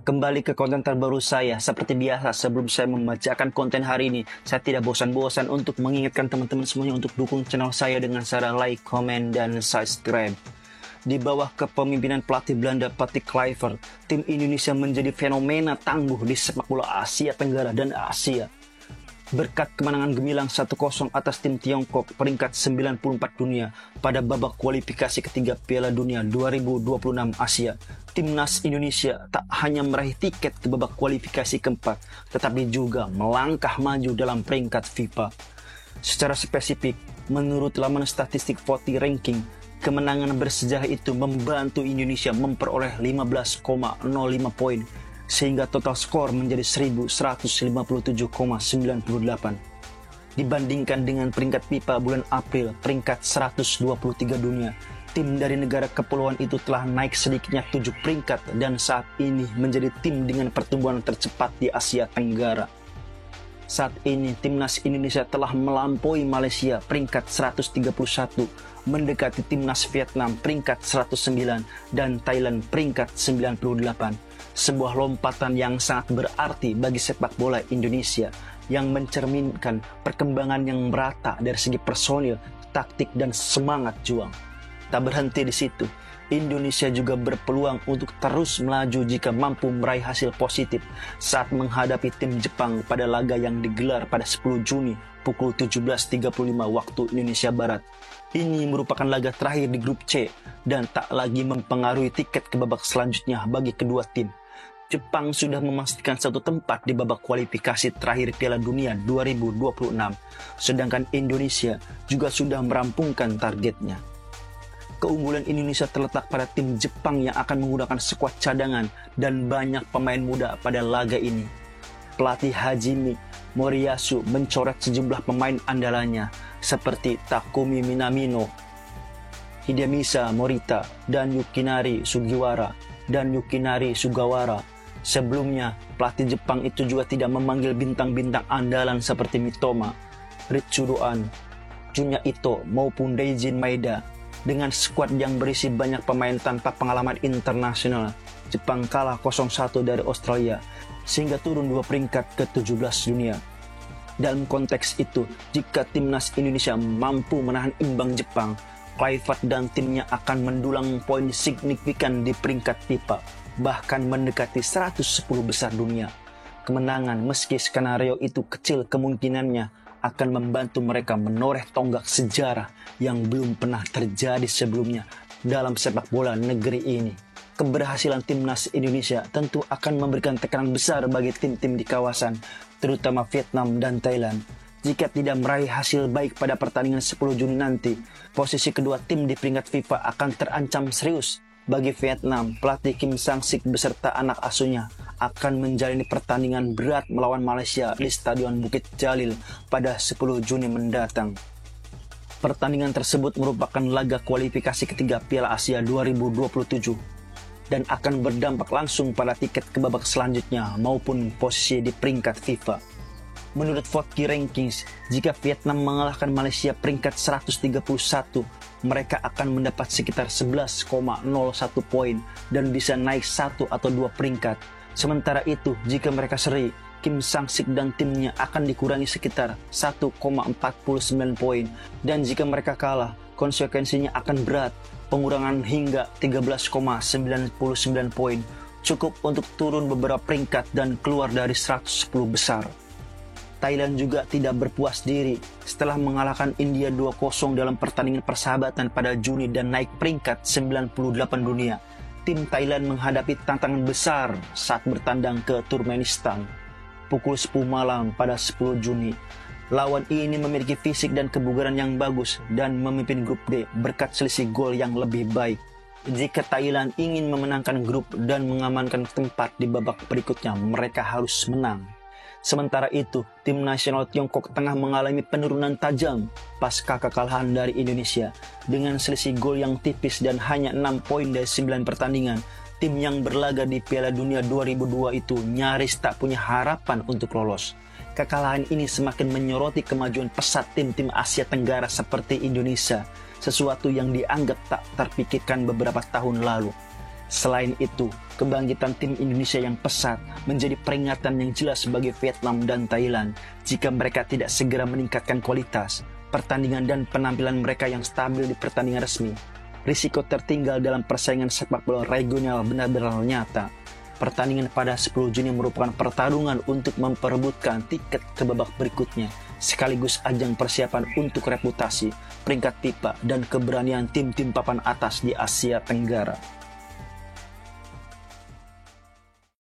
Kembali ke konten terbaru saya. Seperti biasa, sebelum saya membacakan konten hari ini, saya tidak bosan-bosan untuk mengingatkan teman-teman semuanya untuk dukung channel saya dengan cara like, komen, dan subscribe. Di bawah kepemimpinan pelatih Belanda Patrick Kluivert, tim Indonesia menjadi fenomena tangguh di sepak bola Asia Tenggara dan Asia. Berkat kemenangan gemilang 1-0 atas tim Tiongkok peringkat 94 dunia pada babak kualifikasi ketiga Piala Dunia 2026 Asia, timnas Indonesia tak hanya meraih tiket ke babak kualifikasi keempat, tetapi juga melangkah maju dalam peringkat FIFA. Secara spesifik, menurut laman statistik FOTI Ranking, kemenangan bersejarah itu membantu Indonesia memperoleh 15,05 poin, sehingga total skor menjadi 1157,98. Dibandingkan dengan peringkat FIFA bulan April peringkat 123 dunia, tim dari negara kepulauan itu telah naik sedikitnya 7 peringkat dan saat ini menjadi tim dengan pertumbuhan tercepat di Asia Tenggara. Saat ini timnas Indonesia telah melampaui Malaysia peringkat 131, mendekati timnas Vietnam peringkat 109 dan Thailand peringkat 98. Sebuah lompatan yang sangat berarti bagi sepak bola Indonesia yang mencerminkan perkembangan yang merata dari segi personil, taktik, dan semangat juang. Tak berhenti di situ, Indonesia juga berpeluang untuk terus melaju jika mampu meraih hasil positif saat menghadapi tim Jepang pada laga yang digelar pada 10 Juni pukul 17.35 waktu Indonesia Barat. Ini merupakan laga terakhir di grup C dan tak lagi mempengaruhi tiket ke babak selanjutnya bagi kedua tim. Jepang sudah memastikan satu tempat di babak kualifikasi terakhir Piala Dunia 2026, sedangkan Indonesia juga sudah merampungkan targetnya. Keunggulan Indonesia terletak pada tim Jepang yang akan menggunakan skuad cadangan dan banyak pemain muda pada laga ini. Pelatih Hajime Moriyasu mencoret sejumlah pemain andalannya seperti Takumi Minamino, Hidemisa Morita, dan Yukinari Sugawara. Sebelumnya, pelatih Jepang itu juga tidak memanggil bintang-bintang andalan seperti Mitoma, Ritsudoan, Junya Ito maupun Daijin Maeda. Dengan skuad yang berisi banyak pemain tanpa pengalaman internasional, Jepang kalah 0-1 dari Australia sehingga turun 2 peringkat ke-17 dunia. Dalam konteks itu, jika timnas Indonesia mampu menahan imbang Jepang, Kluivert dan timnya akan mendulang poin signifikan di peringkat FIFA, bahkan mendekati 110 besar dunia. Kemenangan meski skenario itu kecil kemungkinannya akan membantu mereka menoreh tonggak sejarah yang belum pernah terjadi sebelumnya dalam sepak bola negeri ini. Keberhasilan timnas Indonesia tentu akan memberikan tekanan besar bagi tim-tim di kawasan, terutama Vietnam dan Thailand. Jika tidak meraih hasil baik pada pertandingan 10 Juni nanti, posisi kedua tim di peringkat FIFA akan terancam serius. Bagi Vietnam, pelatih Kim Sang-sik beserta anak asuhnya akan menjalani pertandingan berat melawan Malaysia di Stadion Bukit Jalil pada 10 Juni mendatang. Pertandingan tersebut merupakan laga kualifikasi ketiga Piala Asia 2027 dan akan berdampak langsung pada tiket ke babak selanjutnya maupun posisi di peringkat FIFA. Menurut FOTI Rankings, jika Vietnam mengalahkan Malaysia peringkat 131, mereka akan mendapat sekitar 11,01 poin dan bisa naik 1 atau 2 peringkat. Sementara itu, jika mereka seri, Kim Sang-sik dan timnya akan dikurangi sekitar 1,49 poin. Dan jika mereka kalah, konsekuensinya akan berat, pengurangan hingga 13,99 poin. Cukup untuk turun beberapa peringkat dan keluar dari 110 besar. Thailand juga tidak berpuas diri setelah mengalahkan India 2-0 dalam pertandingan persahabatan pada Juni dan naik peringkat 98 dunia. Tim Thailand menghadapi tantangan besar saat bertandang ke Turkmenistan pukul 10 malam pada 10 Juni. Lawan ini memiliki fisik dan kebugaran yang bagus dan memimpin grup D berkat selisih gol yang lebih baik. Jika Thailand ingin memenangkan grup dan mengamankan tempat di babak berikutnya, mereka harus menang. Sementara itu, tim nasional Tiongkok tengah mengalami penurunan tajam pasca kekalahan dari Indonesia. Dengan selisih gol yang tipis dan hanya 6 poin dari 9 pertandingan, tim yang berlaga di Piala Dunia 2002 itu nyaris tak punya harapan untuk lolos. Kekalahan ini semakin menyoroti kemajuan pesat tim-tim Asia Tenggara seperti Indonesia, sesuatu yang dianggap tak terpikirkan beberapa tahun lalu. Selain itu, kebangkitan tim Indonesia yang pesat menjadi peringatan yang jelas bagi Vietnam dan Thailand jika mereka tidak segera meningkatkan kualitas pertandingan dan penampilan mereka yang stabil di pertandingan resmi. Risiko tertinggal dalam persaingan sepak bola regional benar-benar nyata. Pertandingan pada 10 Juni merupakan pertarungan untuk memperebutkan tiket ke babak berikutnya, sekaligus ajang persiapan untuk reputasi, peringkat FIFA, dan keberanian tim-tim papan atas di Asia Tenggara.